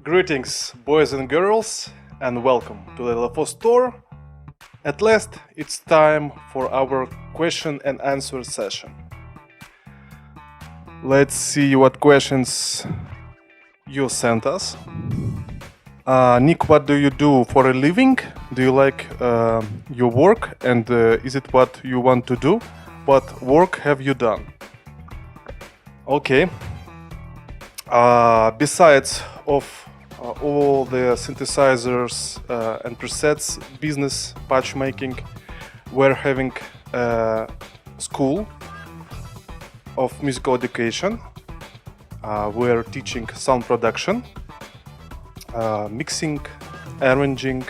Greetings, boys and girls, and welcome to the LFO.store. At last, it's time for our question and answer session. Let's see what questions you sent us. Nick, what do you do for a living? Do you like your work, and is it what you want to do? What work have you done? Okay. Besides of all the synthesizers and presets, business, patchmaking, we're having a school of musical education. We're teaching sound production, mixing, arranging,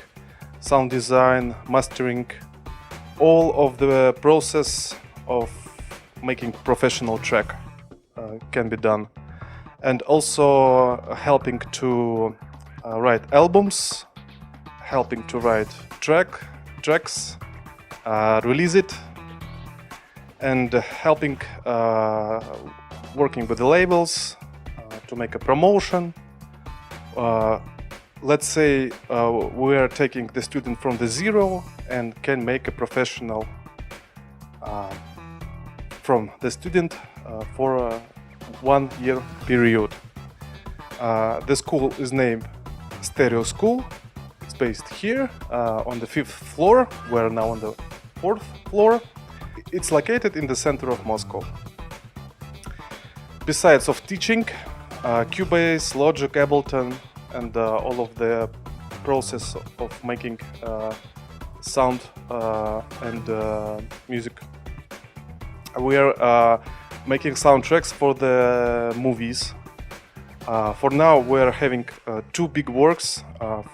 sound design, mastering, all of the process of making professional track can be done. And also helping to write albums, helping to write tracks, release it, and helping working with the labels to make a promotion. Let's say we are taking the student from the zero and can make a professional from the student for a 1 year period. The school is named Stereo School. It's based here on the 5th floor. We're now on the 4th floor. It's located in the center of Moscow. Besides of teaching, Cubase, Logic, Ableton, and all of the process of making sound and music, we are making soundtracks for the movies. For now, we're having two big works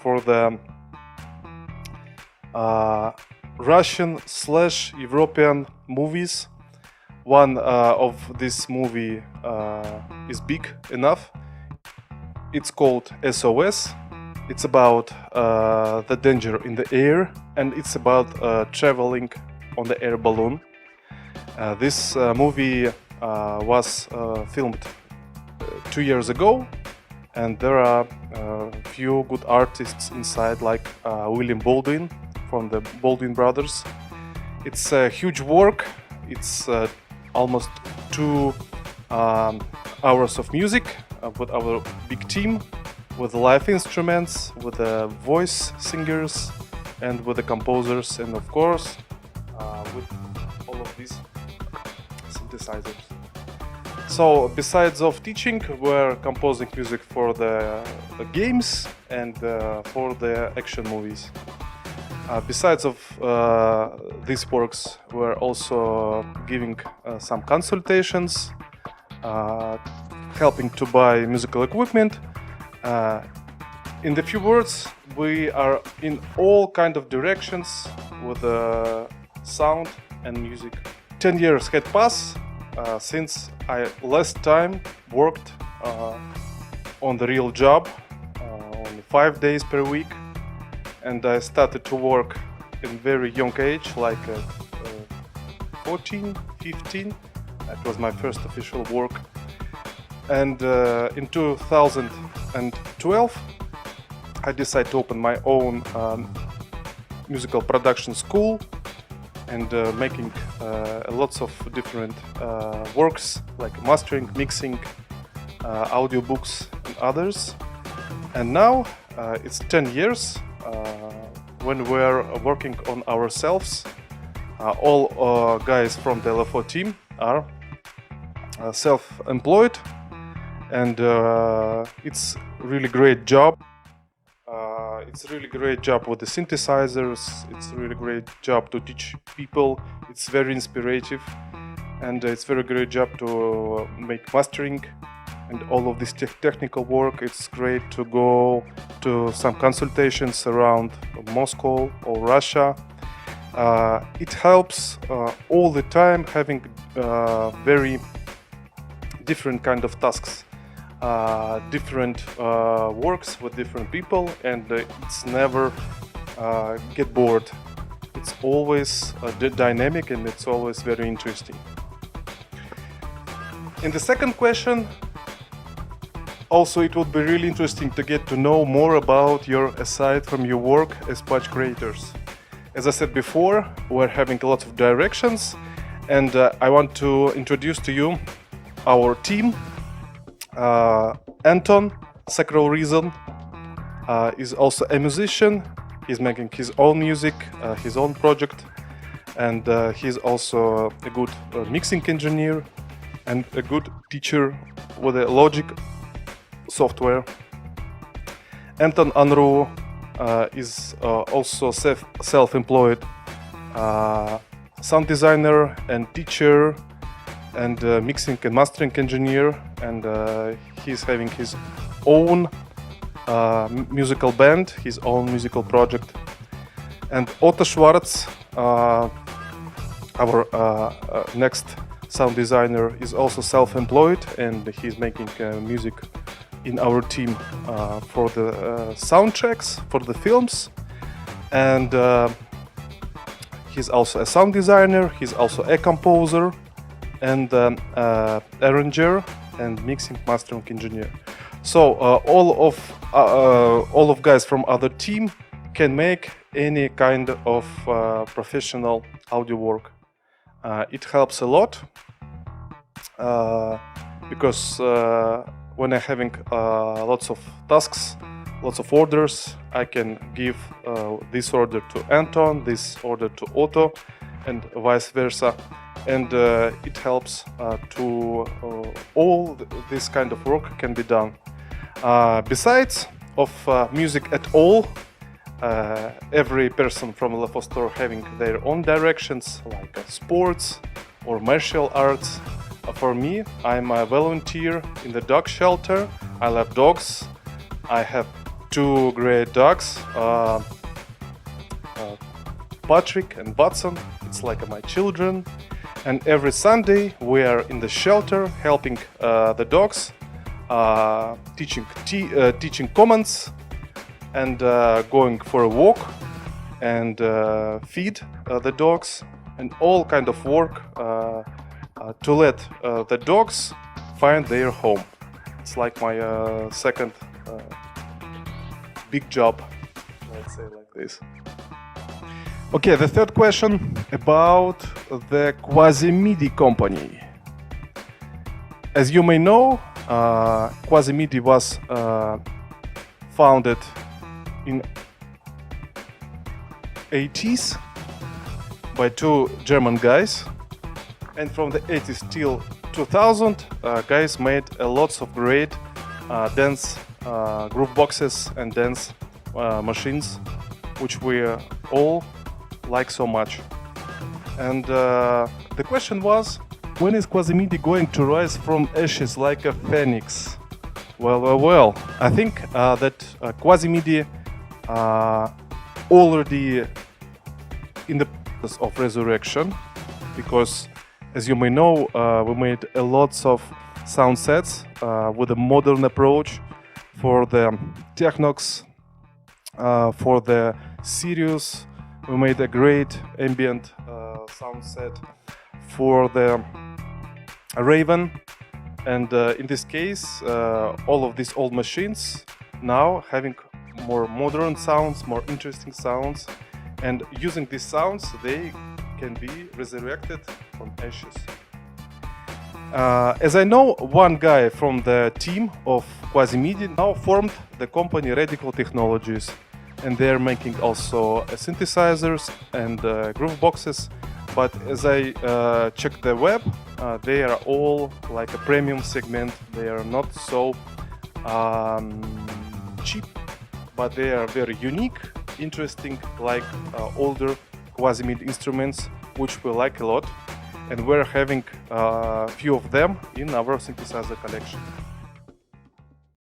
for the Russian/European movies. One of this movie is big enough. It's called SOS. It's about the danger in the air, and it's about traveling on the air balloon. This movie was filmed 2 years ago, and there are a few good artists inside, like William Baldwin from the Baldwin Brothers. It's a huge work. It's almost 2 hours of music with our big team, with live instruments, with the voice singers, and with the composers, and of course with all of these synthesizers. So besides of teaching, we're composing music for the games and for the action movies. Besides of these works, we're also giving some consultations, helping to buy musical equipment. In the few words, we are in all kind of directions with sound and music. 10 years had passed since I last time worked on the real job, only 5 days per week, and I started to work in very young age, like 14, 15. That was my first official work. And in 2012, I decided to open my own musical production school, and making lots of different works like mastering, mixing, audiobooks and others. And now it's 10 years when we're working on ourselves. All guys from the LFO team are self-employed, and it's really great job. It's a really great job with the synthesizers. It's a really great job to teach people. It's very inspirative, and it's very great job to make mastering and all of this technical work. It's great to go to some consultations around Moscow or Russia. It helps all the time having very different kind of tasks. Different works with different people, and it's never get bored. It's always dynamic, and it's always very interesting. In the second question, Also, it would be really interesting to get to know more about your, aside from your work as patch creators. As I said before, we're having lots of directions, and I want to introduce to you our team. Anton, Sacral Reason, is also a musician. He's making his own music, his own project, and he's also a good mixing engineer and a good teacher with a Logic software. Anton Anru is also self-employed sound designer and teacher and mixing and mastering engineer, and he's having his own musical band, his own musical project. And Otto Schwartz, our next sound designer, is also self-employed, and he's making music in our team for the soundtracks for the films. And he's also a sound designer, he's also a composer and arranger and mixing mastering engineer. So all of guys from other team can make any kind of professional audio work. It helps a lot because when I'm having lots of tasks, lots of orders, I can give this order to Anton, this order to Otto, and vice versa. And it helps to all this kind of work can be done. Besides of music at all, every person from LFOstore having their own directions, like sports or martial arts. For me, I'm a volunteer in the dog shelter. I love dogs. I have two great dogs, Patrick and Watson. It's like my children. And every Sunday we are in the shelter helping the dogs, teaching commands, and going for a walk and feed the dogs, and all kind of work to let the dogs find their home. It's like my second big job, let's say like this. Okay, the third question about the Quasi-MIDI company. As you may know, Quasi-MIDI was founded in 80s by two German guys, and from the 80s till 2000 guys made lots of great dance groove boxes and dance machines, which we all like so much. And the question was, when is Quasi-MIDI going to rise from ashes like a phoenix? Well, I think that Quasi-MIDI already in the process of resurrection, because as you may know, we made lots of sound sets with a modern approach for the Technox, for the Sirius. We made a great ambient sound set for the Raven, and in this case, all of these old machines now having more modern sounds, more interesting sounds, and using these sounds, they can be resurrected from ashes. As I know, one guy from the team of Quasi-MIDI now formed the company Radical Technologies, and they're making also synthesizers and groove boxes. But as I checked the web, they are all like a premium segment. They are not so cheap, but they are very unique, interesting, like older Quasi-MIDI instruments, which we like a lot. And we're having a few of them in our synthesizer collection.